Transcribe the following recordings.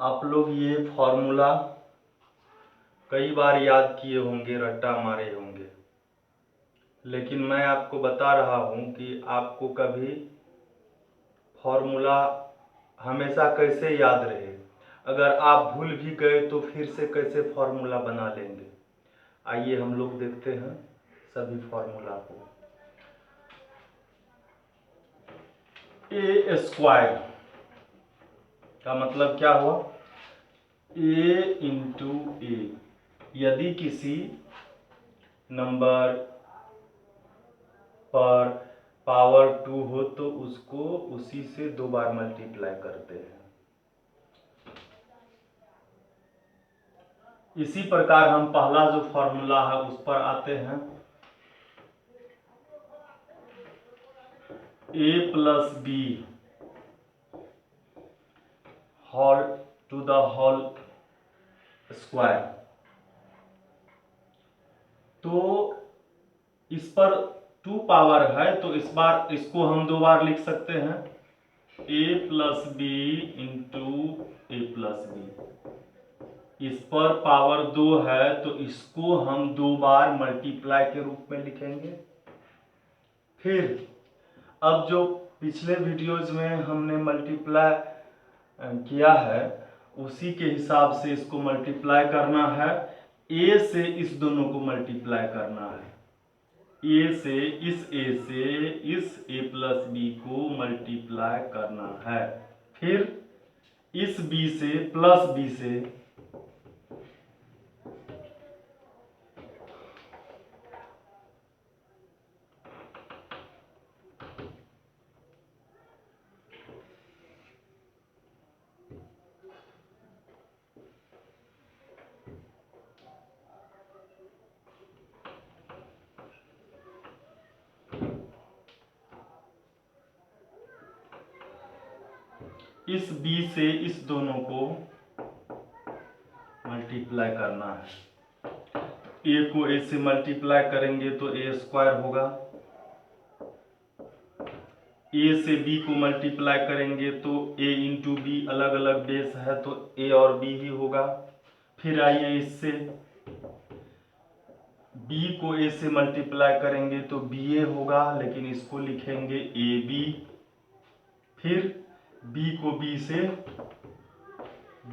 आप लोग ये फॉर्मूला कई बार याद किए होंगे, रट्टा मारे होंगे, लेकिन मैं आपको बता रहा हूँ कि आपको कभी फॉर्मूला हमेशा कैसे याद रहे। अगर आप भूल भी गए तो फिर से कैसे फॉर्मूला बना लेंगे। आइए हम लोग देखते हैं सभी फॉर्मूला को। ए स्क्वायर का मतलब क्या हुआ? ए इंटू ए। यदि किसी नंबर पर पावर 2 हो तो उसको उसी से 2 बार मल्टीप्लाई करते हैं। इसी प्रकार हम पहला जो फॉर्मूला है उस पर आते हैं। A plus B whole to the whole square. तो इस पर 2 पावर है तो इस बार इसको हम 2 बार लिख सकते हैं। A plus B into A plus B. इस पर पावर 2 है तो इसको हम 2 बार मल्टीप्लाई के रूप में लिखेंगे। फिर अब जो पिछले वीडियोज में हमने मल्टीप्लाई किया है उसी के हिसाब से इसको मल्टीप्लाई करना है। ए से इस दोनों को मल्टीप्लाई करना है। ए से इस ए प्लस बी को मल्टीप्लाई करना है। फिर इस बी से प्लस बी से इस बी से इस दोनों को मल्टीप्लाई करना है। ए को ए से मल्टीप्लाई करेंगे तो ए स्क्वायर होगा। ए से बी को मल्टीप्लाई करेंगे तो ए इंटू बी, अलग अलग बेस है तो ए और बी ही होगा। फिर आइए इससे बी को ए से मल्टीप्लाई करेंगे तो बी ए होगा, लेकिन इसको लिखेंगे ए बी। फिर बी को बी से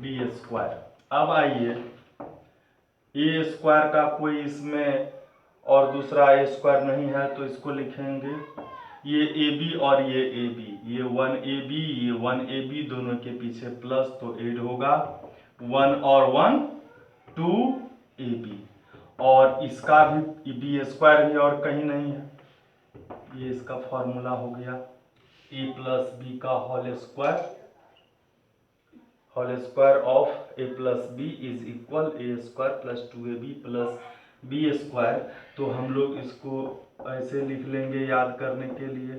बी स्क्वायर। अब आइए ए स्क्वायर का कोई इसमें और दूसरा ए स्क्वायर नहीं है तो इसको लिखेंगे ये ए बी और ये ए बी, ये 1ab ये 1ab दोनों के पीछे प्लस तो 8 होगा। 1 और 1 2ab। और इसका भी बी स्क्वायर भी और कहीं नहीं है। ये इसका फॉर्मूला हो गया ए प्लस बी का whole square of A plus B is equal A square plus 2ab plus B square. तो हम लोग इसको ऐसे लिख लेंगे याद करने के लिए।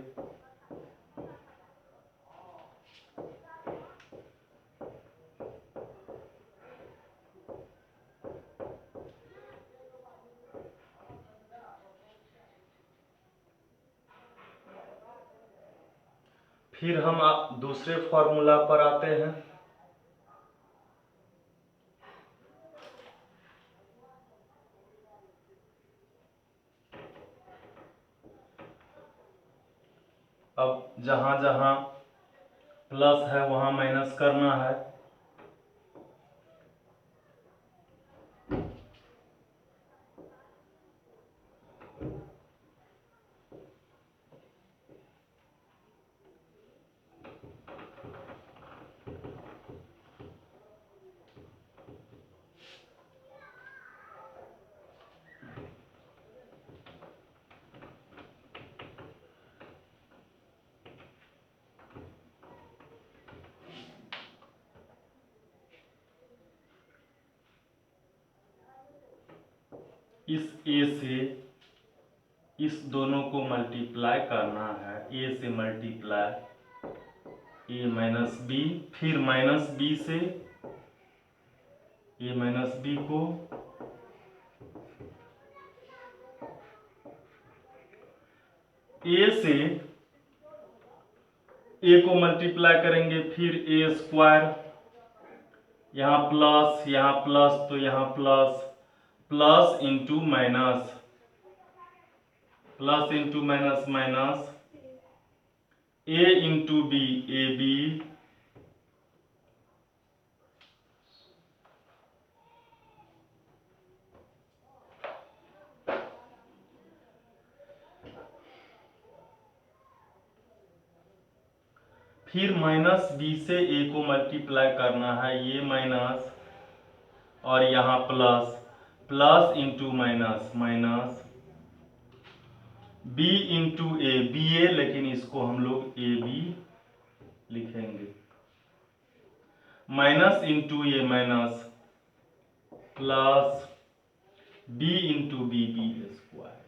फिर हम दूसरे फॉर्मूला पर आते हैं। अब जहां जहां प्लस है वहां माइनस करना है। इस ए से इस दोनों को मल्टीप्लाई करना है। ए से मल्टीप्लाई ए माइनस बी, फिर माइनस बी से ए माइनस बी को, ए से ए को मल्टीप्लाई करेंगे फिर ए स्क्वायर यहाँ प्लस तो यहाँ plus, plus into minus, plus into minus minus, A into B A B, फिर माइनस बी से ए को मल्टीप्लाई करना है, ये माइनस और यहाँ plus, plus into minus minus, B into A B A, लेकिन इसको हम लोग ए बी लिखेंगे, minus into A minus, plus B into B B square.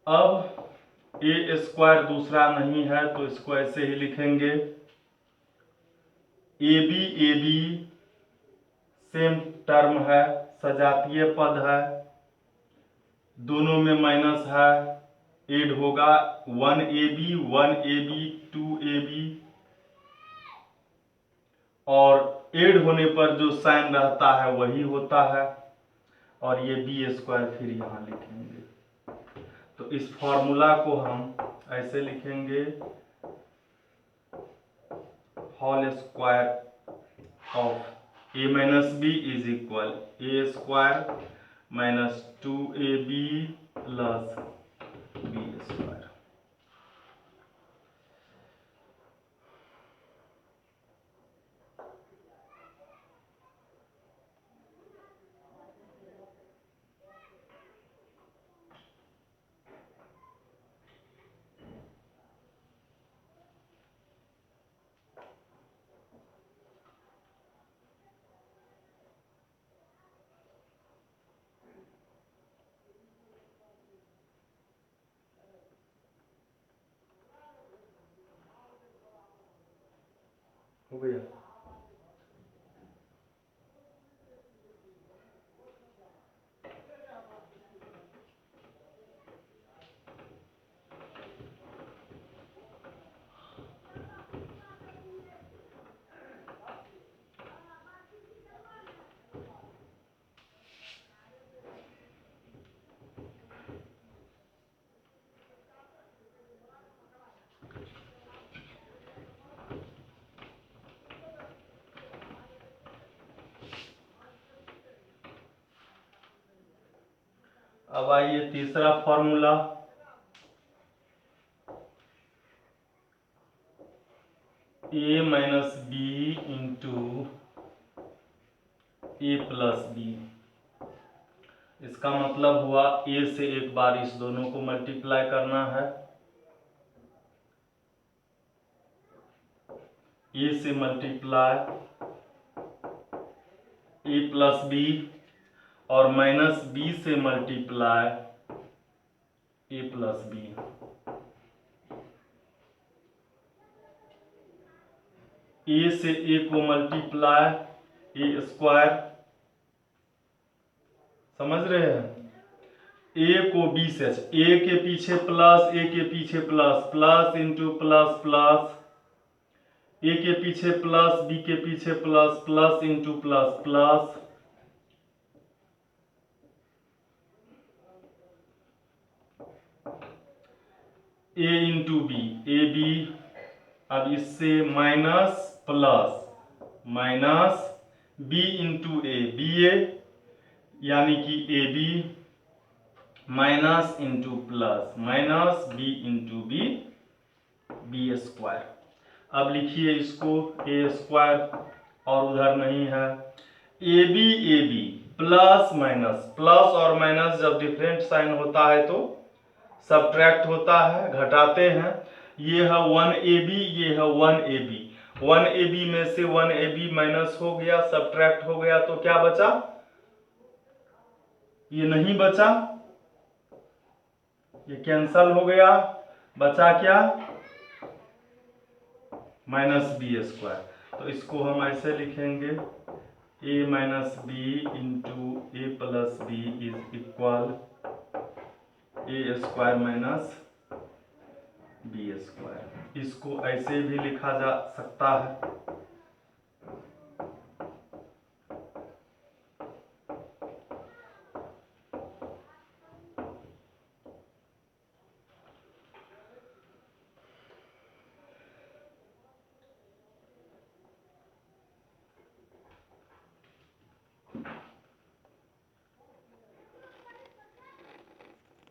अब ए स्क्वायर दूसरा नहीं है तो इसको ऐसे ही लिखेंगे, ए बी सेम टर्म है, सजातीय पद है, दोनों में माइनस है, एड होगा 1ab 1ab 2ab, और एड होने पर जो साइन रहता है वही होता है, और ये बी स्क्वायर फिर यहाँ लिखेंगे। तो इस फॉर्मूला को हम ऐसे लिखेंगे, whole square of a minus b is equal A square minus 2ab plus B square. हो गया। अब आइए तीसरा formula, a minus B into A plus b. इसका मतलब हुआ ए से एक बार इस दोनों को मल्टीप्लाई करना है, ए से मल्टीप्लाई ए प्लस बी, और माइनस बी से मल्टीप्लाई ए प्लस बी। ए से ए को मल्टीप्लाई ए स्क्वायर, समझ रहे हैं, ए को बी से, ए के पीछे प्लस, ए के पीछे plus, plus into plus plus, A के पीछे प्लस, बी के पीछे plus, plus into plus plus, A into B A B. अब इससे minus plus minus B into A B A, यानी कि A B, minus into plus minus B into B B square. अब लिखिए इसको, A square और उधर नहीं है, A B plus minus, plus और माइनस जब डिफरेंट साइन होता है तो सब्ट्रैक्ट होता है, घटाते हैं। ये है 1ab, ये है 1ab, 1ab में से 1ab माइनस हो गया, सब्ट्रैक्ट हो गया, तो क्या बचा, ये नहीं बचा, ये कैंसल हो गया, बचा क्या, माइनस बी स्क्वायर। तो इसको हम ऐसे लिखेंगे, A minus B into A plus B is equal A square minus B square. इसको ऐसे भी लिखा जा सकता है,